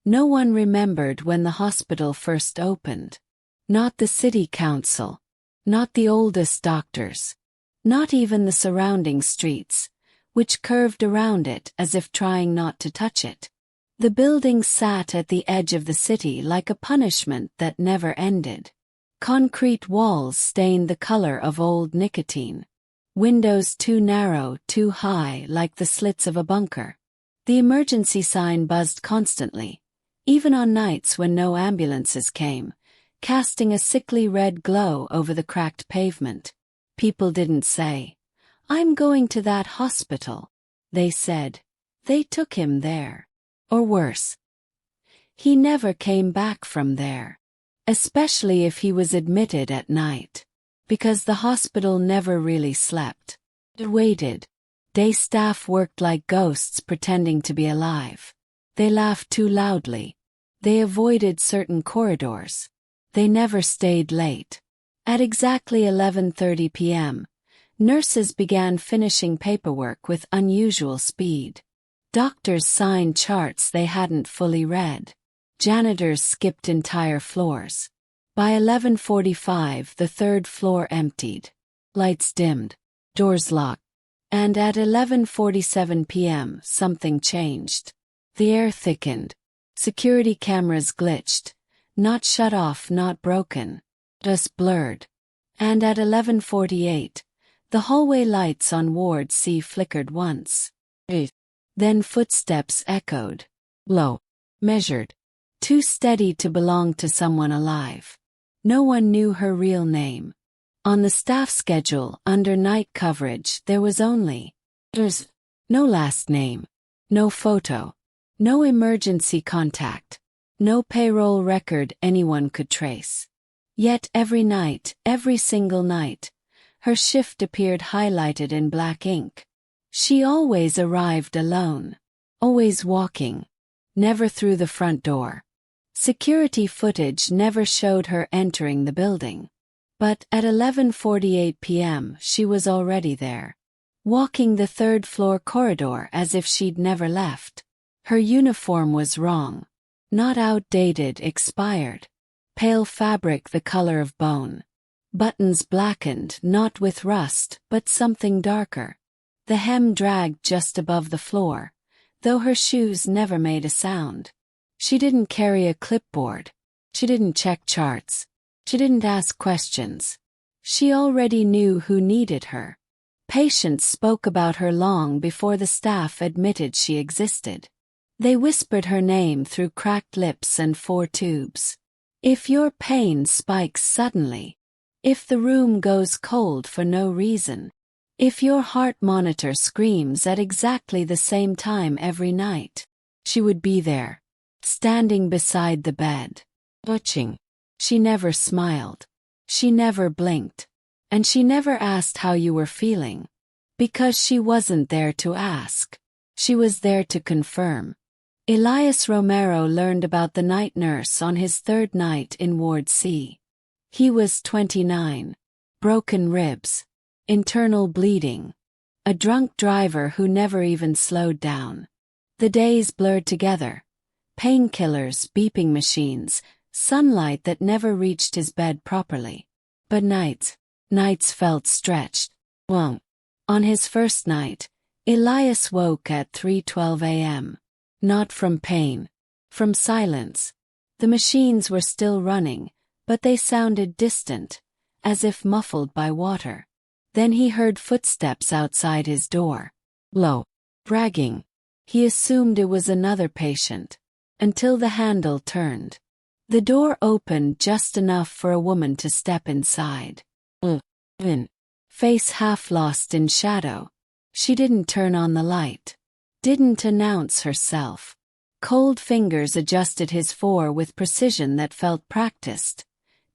No one remembered when the hospital first opened. Not the city council. Not the oldest doctors. Not even the surrounding streets, which curved around it as if trying not to touch it. The building sat at the edge of the city like a punishment that never ended. Concrete walls stained the color of old nicotine. Windows too narrow, too high, like the slits of a bunker. The emergency sign buzzed constantly, even on nights when no ambulances came, casting a sickly red glow over the cracked pavement. People didn't say, "I'm going to that hospital." They said, "They took him there." Or worse, "He never came back from there." Especially if he was admitted at night. Because the hospital never really slept. It waited. Day staff worked like ghosts pretending to be alive. They laughed too loudly. They avoided certain corridors. They never stayed late. At exactly 11:30 p.m., nurses began finishing paperwork with unusual speed. Doctors signed charts they hadn't fully read. Janitors skipped entire floors. By 11:45, the third floor emptied. Lights dimmed. Doors locked. And at 11:47 p.m., something changed. The air thickened. Security cameras glitched. Not shut off, not broken. Just blurred. And at 11:48, the hallway lights on Ward C flickered once. Then footsteps echoed. Low. Measured. Too steady to belong to someone alive. No one knew her real name. On the staff schedule, under night coverage, there was only no last name, no photo, no emergency contact, no payroll record anyone could trace. Yet every night, every single night, her shift appeared highlighted in black ink. She always arrived alone, always walking, never through the front door. Security footage never showed her entering the building. But at 11:48 p.m. she was already there, walking the third-floor corridor as if she'd never left. Her uniform was wrong. Not outdated, expired. Pale fabric the color of bone. Buttons blackened, not with rust, but something darker. The hem dragged just above the floor, though her shoes never made a sound. She didn't carry a clipboard. She didn't check charts. She didn't ask questions. She already knew who needed her. Patients spoke about her long before the staff admitted she existed. They whispered her name through cracked lips and 4 tubes. If your pain spikes suddenly, if the room goes cold for no reason, if your heart monitor screams at exactly the same time every night, she would be there. Standing beside the bed. Watching. She never smiled. She never blinked. And she never asked how you were feeling. Because she wasn't there to ask. She was there to confirm. Elias Romero learned about the night nurse on his 3rd night in Ward C. He was 29. Broken ribs. Internal bleeding. A drunk driver who never even slowed down. The days blurred together. Painkillers, beeping machines, sunlight that never reached his bed properly. But nights felt stretched. On his first night, Elias woke at 3:12 a.m. Not from pain. From silence. The machines were still running, but they sounded distant, as if muffled by water. Then he heard footsteps outside his door. Low. Bragging. He assumed it was another patient. Until the handle turned. The door opened just enough for a woman to step inside. Face half lost in shadow. She didn't turn on the light. Didn't announce herself. Cold fingers adjusted his fore with precision that felt practiced.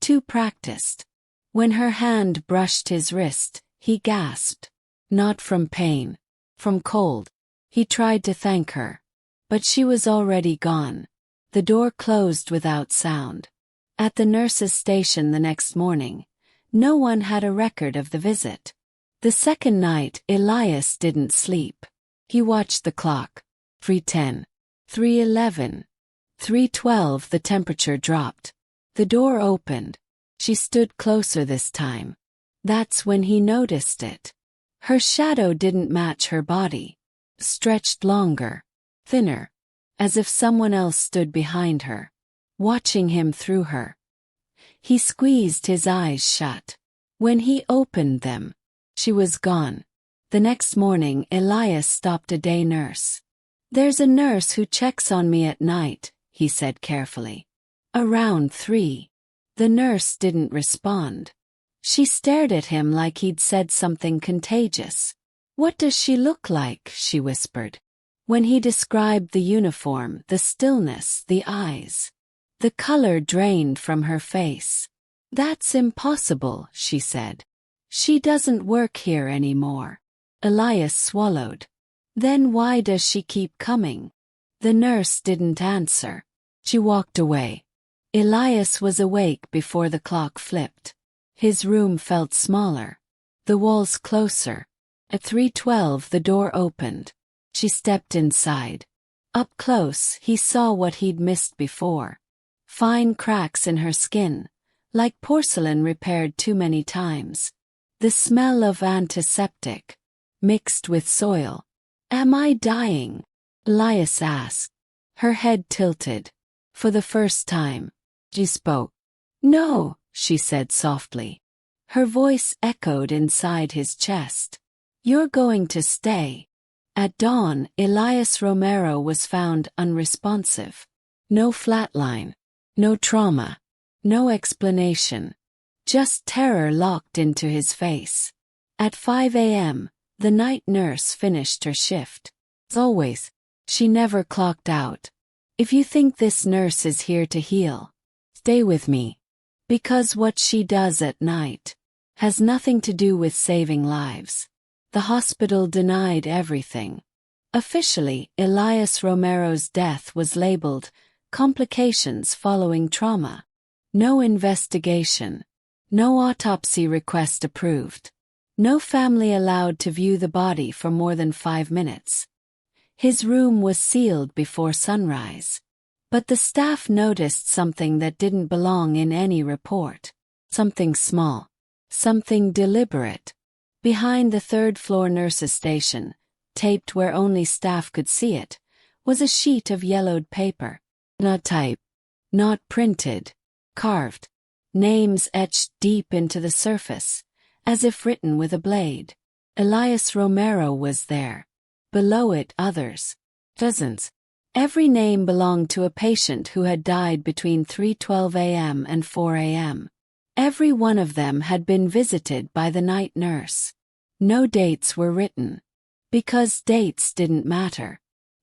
Too practiced. When her hand brushed his wrist, he gasped. Not from pain. From cold. He tried to thank her. But she was already gone. The door closed without sound. At the nurse's station the next morning, no one had a record of the visit. The second night, Elias didn't sleep. He watched the clock. 3:10. 3:11. 3:12 the temperature dropped. The door opened. She stood closer this time. That's when he noticed it. Her shadow didn't match her body. Stretched longer, thinner, as if someone else stood behind her, watching him through her. He squeezed his eyes shut. When he opened them, she was gone. The next morning Elias stopped a day nurse. "There's a nurse who checks on me at night," he said carefully. "Around 3. The nurse didn't respond. She stared at him like he'd said something contagious. "What does she look like?" she whispered. When he described the uniform, the stillness, the eyes, the color drained from her face. "That's impossible," she said. "She doesn't work here anymore." Elias swallowed. "Then why does she keep coming?" The nurse didn't answer. She walked away. Elias was awake before the clock flipped. His room felt smaller, the walls closer. At 3:12 the door opened. She stepped inside. Up close he saw what he'd missed before. Fine cracks in her skin, like porcelain repaired too many times. The smell of antiseptic, mixed with soil. "Am I dying?" Elias asked. Her head tilted. For the first time, she spoke. "No," she said softly. Her voice echoed inside his chest. "You're going to stay." At dawn, Elias Romero was found unresponsive. No flatline. No trauma. No explanation. Just terror locked into his face. At 5 a.m., the night nurse finished her shift. As always, she never clocked out. "If you think this nurse is here to heal, stay with me. Because what she does at night has nothing to do with saving lives." The hospital denied everything. Officially, Elias Romero's death was labeled complications following trauma. No investigation. No autopsy request approved. No family allowed to view the body for more than 5 minutes. His room was sealed before sunrise. But the staff noticed something that didn't belong in any report. Something small. Something deliberate. Behind the third-floor nurses' station, taped where only staff could see it, was a sheet of yellowed paper. Not typed. Not printed. Carved. Names etched deep into the surface, as if written with a blade. Elias Romero was there. Below it others. Dozens. Every name belonged to a patient who had died between 3:12 a.m. and 4 a.m. Every one of them had been visited by the night nurse. No dates were written. Because dates didn't matter.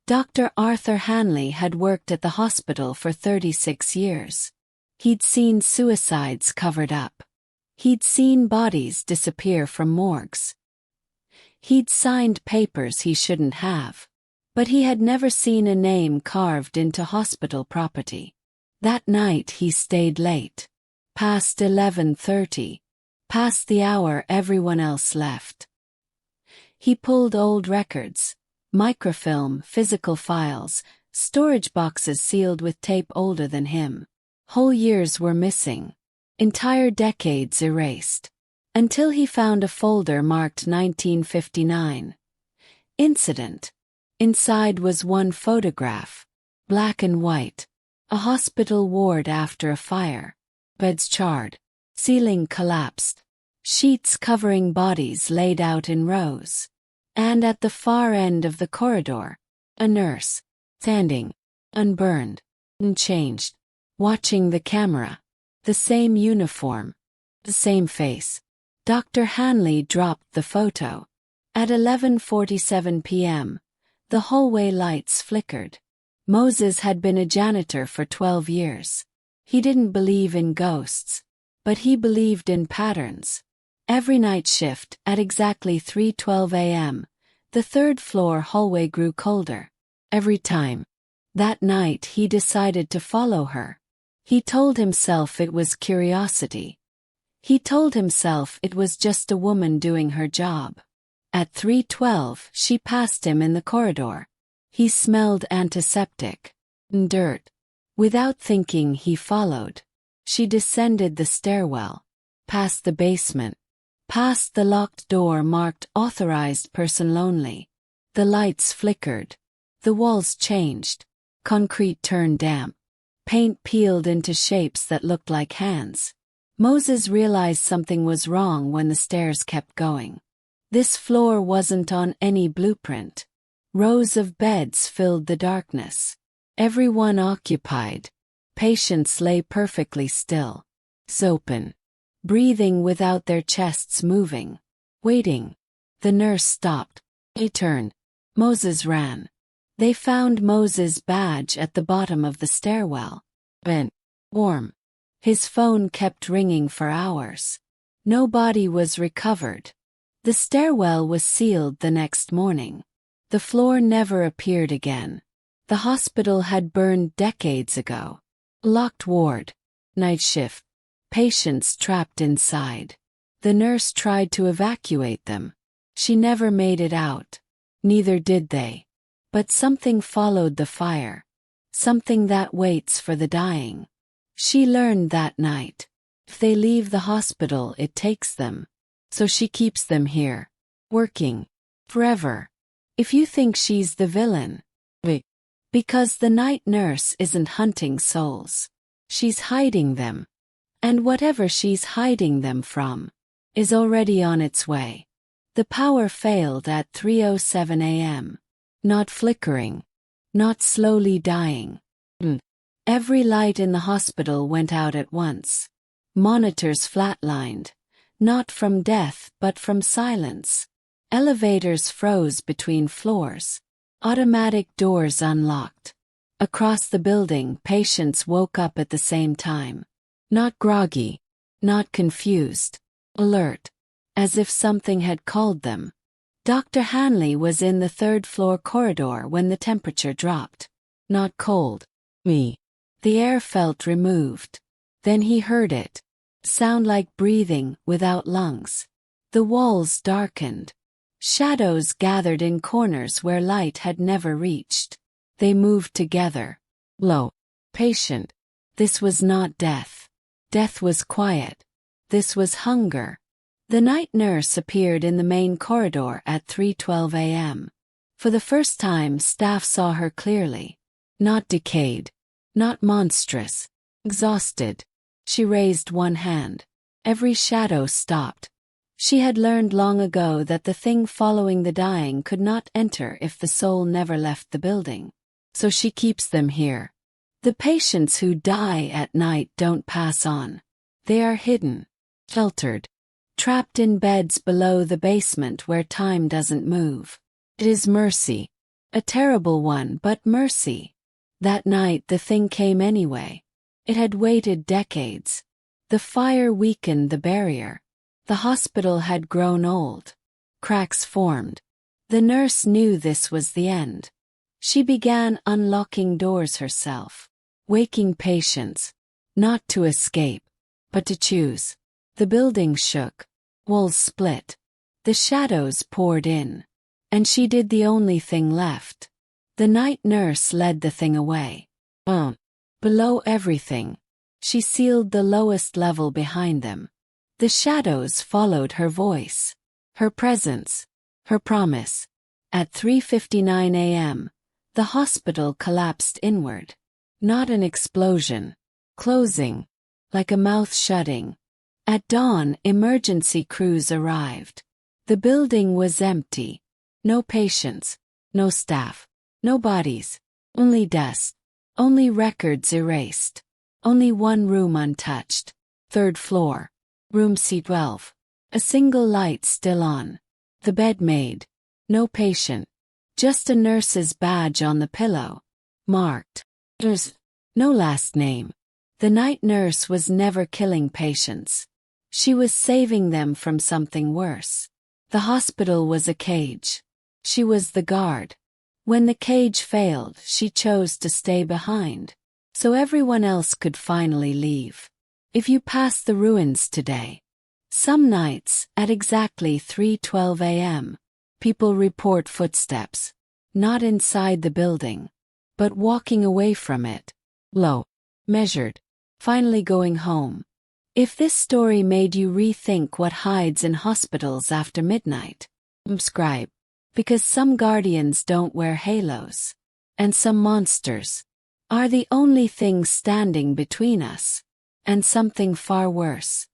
Dr. Arthur Hanley had worked at the hospital for 36 years. He'd seen suicides covered up. He'd seen bodies disappear from morgues. He'd signed papers he shouldn't have. But he had never seen a name carved into hospital property. That night he stayed late. Past 11:30. Past the hour everyone else left. He pulled old records, microfilm, physical files, storage boxes sealed with tape older than him. Whole years were missing. Entire decades erased. Until he found a folder marked 1959. Incident. Inside was one photograph. Black and white. A hospital ward after a fire. Beds charred. Ceiling collapsed. Sheets covering bodies laid out in rows. And at the far end of the corridor, a nurse, standing, unburned, unchanged, watching the camera. The same uniform. The same face. Dr. Hanley dropped the photo. At 11:47 p.m., the hallway lights flickered. Moses had been a janitor for 12 years. He didn't believe in ghosts, but he believed in patterns. Every night shift, at exactly 3:12 a.m., the third-floor hallway grew colder. Every time. That night he decided to follow her. He told himself it was curiosity. He told himself it was just a woman doing her job. At 3:12 she passed him in the corridor. He smelled antiseptic. Dirt. Without thinking, he followed. She descended the stairwell, past the basement, past the locked door marked "Authorized Person Only." The lights flickered. The walls changed. Concrete turned damp. Paint peeled into shapes that looked like hands. Moses realized something was wrong when the stairs kept going. This floor wasn't on any blueprint. Rows of beds filled the darkness. Everyone occupied. Patients lay perfectly still. Open. Breathing without their chests moving. Waiting. The nurse stopped. He turned. Moses ran. They found Moses' badge at the bottom of the stairwell. Bent. Warm. His phone kept ringing for hours. No body was recovered. The stairwell was sealed the next morning. The floor never appeared again. The hospital had burned decades ago. Locked ward. Night shift. Patients trapped inside. The nurse tried to evacuate them. She never made it out. Neither did they. But something followed the fire. Something that waits for the dying. She learned that night. If they leave the hospital, it takes them. So she keeps them here. Working. Forever. If you think she's the villain. Because the night nurse isn't hunting souls. She's hiding them. And whatever she's hiding them from is already on its way. The power failed at 3:07 a.m. Not flickering. Not slowly dying. Every light in the hospital went out at once. Monitors flatlined. Not from death but from silence. Elevators froze between floors. Automatic doors unlocked. Across the building, patients woke up at the same time. Not groggy. Not confused. Alert. As if something had called them. Dr. Hanley was in the third-floor corridor when the temperature dropped. Not cold. The air felt removed. Then he heard it. Sound like breathing without lungs. The walls darkened. Shadows gathered in corners where light had never reached. They moved together. Low. Patient. This was not death. Death was quiet. This was hunger. The night nurse appeared in the main corridor at 3:12 a.m. For the first time, staff saw her clearly. Not decayed. Not monstrous. Exhausted. She raised one hand. Every shadow stopped. She had learned long ago that the thing following the dying could not enter if the soul never left the building. So she keeps them here. The patients who die at night don't pass on. They are hidden. Sheltered. Trapped in beds below the basement where time doesn't move. It is mercy. A terrible one, but mercy. That night the thing came anyway. It had waited decades. The fire weakened the barrier. The hospital had grown old. Cracks formed. The nurse knew this was the end. She began unlocking doors herself. Waking patients. Not to escape, but to choose. The building shook. Walls split. The shadows poured in. And she did the only thing left. The night nurse led the thing away. Below everything. She sealed the lowest level behind them. The shadows followed her voice. Her presence. Her promise. At 3:59 a.m., the hospital collapsed inward. Not an explosion. Closing. Like a mouth shutting. At dawn, emergency crews arrived. The building was empty. No patients. No staff. No bodies. Only dust. Only records erased. Only one room untouched. Third floor. Room C12. A single light still on. The bed made. No patient. Just a nurse's badge on the pillow. Marked. There's no last name. The night nurse was never killing patients. She was saving them from something worse. The hospital was a cage. She was the guard. When the cage failed, she chose to stay behind. So everyone else could finally leave. If you pass the ruins today, some nights, at exactly 3:12 a.m., people report footsteps. Not inside the building, but walking away from it. low, measured, finally going home. If this story made you rethink what hides in hospitals after midnight, subscribe. Because some guardians don't wear halos. And some monsters are the only things standing between us and something far worse.